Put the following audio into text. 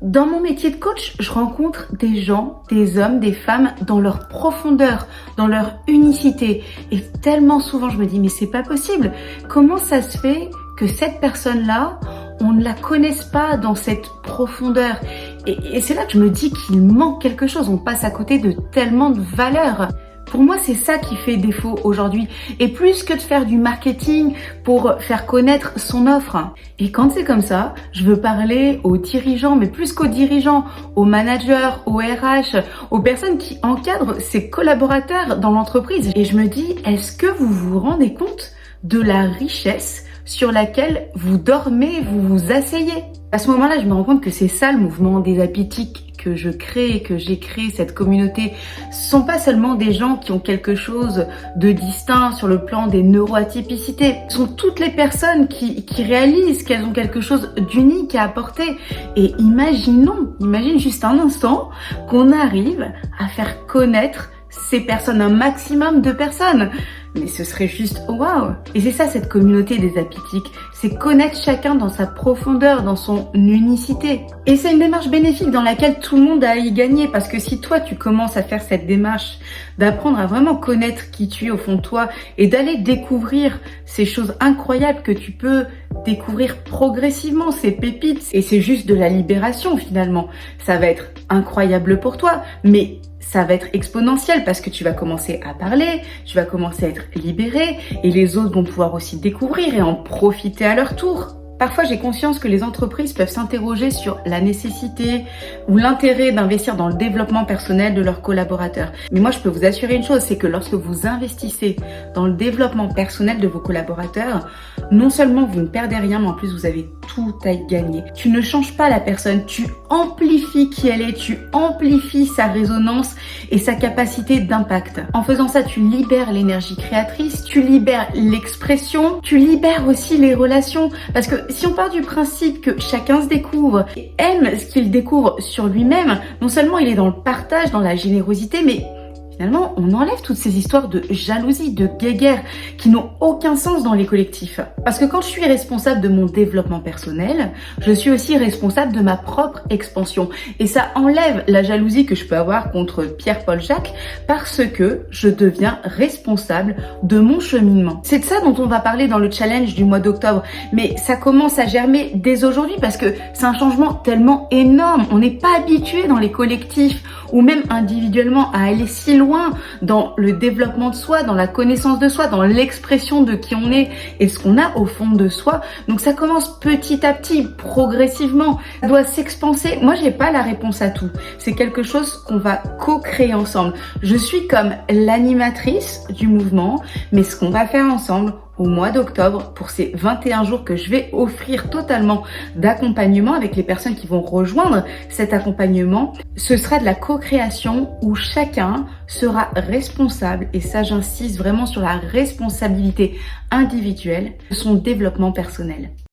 Dans mon métier de coach, je rencontre des gens, des hommes, des femmes dans leur profondeur, dans leur unicité. Et tellement souvent, je me dis, mais c'est pas possible. Comment ça se fait que cette personne-là, on ne la connaisse pas dans cette profondeur? Et c'est là que je me dis qu'il manque quelque chose. On passe à côté de tellement de valeurs. Pour moi, c'est ça qui fait défaut aujourd'hui. Et plus que de faire du marketing pour faire connaître son offre. Et quand c'est comme ça, je veux parler aux dirigeants, mais plus qu'aux dirigeants, aux managers, aux RH, aux personnes qui encadrent ces collaborateurs dans l'entreprise. Et je me dis, est-ce que vous vous rendez compte de la richesse sur laquelle vous dormez, vous vous asseyez? À ce moment-là, je me rends compte que c'est ça le mouvement des apitiques que je crée, que j'ai créé, cette communauté. Ce sont pas seulement des gens qui ont quelque chose de distinct sur le plan des neuroatypicités. Ce sont toutes les personnes qui réalisent qu'elles ont quelque chose d'unique à apporter. Et imagine juste un instant qu'on arrive à faire connaître ces personnes, un maximum de personnes. Mais ce serait juste waouh! Et c'est ça cette communauté des apitiques, c'est connaître chacun dans sa profondeur, dans son unicité. Et c'est une démarche bénéfique dans laquelle tout le monde a à y gagner, parce que si toi tu commences à faire cette démarche, d'apprendre à vraiment connaître qui tu es au fond de toi et d'aller découvrir ces choses incroyables que tu peux découvrir progressivement, ces pépites, et c'est juste de la libération finalement. Ça va être incroyable pour toi, mais ça va être exponentiel parce que tu vas commencer à parler, tu vas commencer à être libéré et les autres vont pouvoir aussi découvrir et en profiter à leur tour. Parfois, j'ai conscience que les entreprises peuvent s'interroger sur la nécessité ou l'intérêt d'investir dans le développement personnel de leurs collaborateurs. Mais moi, je peux vous assurer une chose, c'est que lorsque vous investissez dans le développement personnel de vos collaborateurs, non seulement vous ne perdez rien, mais en plus vous avez tout à y gagner. Tu ne changes pas la personne, tu amplifies qui elle est, tu amplifies sa résonance et sa capacité d'impact. En faisant ça, tu libères l'énergie créatrice, tu libères l'expression, tu libères aussi les relations. Parce que si on part du principe que chacun se découvre et aime ce qu'il découvre sur lui-même, non seulement il est dans le partage, dans la générosité, mais finalement, on enlève toutes ces histoires de jalousie, de guéguerre qui n'ont aucun sens dans les collectifs. Parce que quand je suis responsable de mon développement personnel, je suis aussi responsable de ma propre expansion. Et ça enlève la jalousie que je peux avoir contre Pierre-Paul Jacques parce que je deviens responsable de mon cheminement. C'est de ça dont on va parler dans le challenge du mois d'octobre. Mais ça commence à germer dès aujourd'hui parce que c'est un changement tellement énorme. On n'est pas habitué dans les collectifs ou même individuellement à aller si loin dans le développement de soi, dans la connaissance de soi, dans l'expression de qui on est et ce qu'on a au fond de soi. Donc ça commence petit à petit, progressivement. Ça doit s'expanser. Moi, j'ai pas la réponse à tout. C'est quelque chose qu'on va co-créer ensemble. Je suis comme l'animatrice du mouvement, mais ce qu'on va faire ensemble au mois d'octobre, pour ces 21 jours que je vais offrir totalement d'accompagnement avec les personnes qui vont rejoindre cet accompagnement, ce sera de la co-création où chacun sera responsable, et ça j'insiste vraiment sur la responsabilité individuelle de son développement personnel.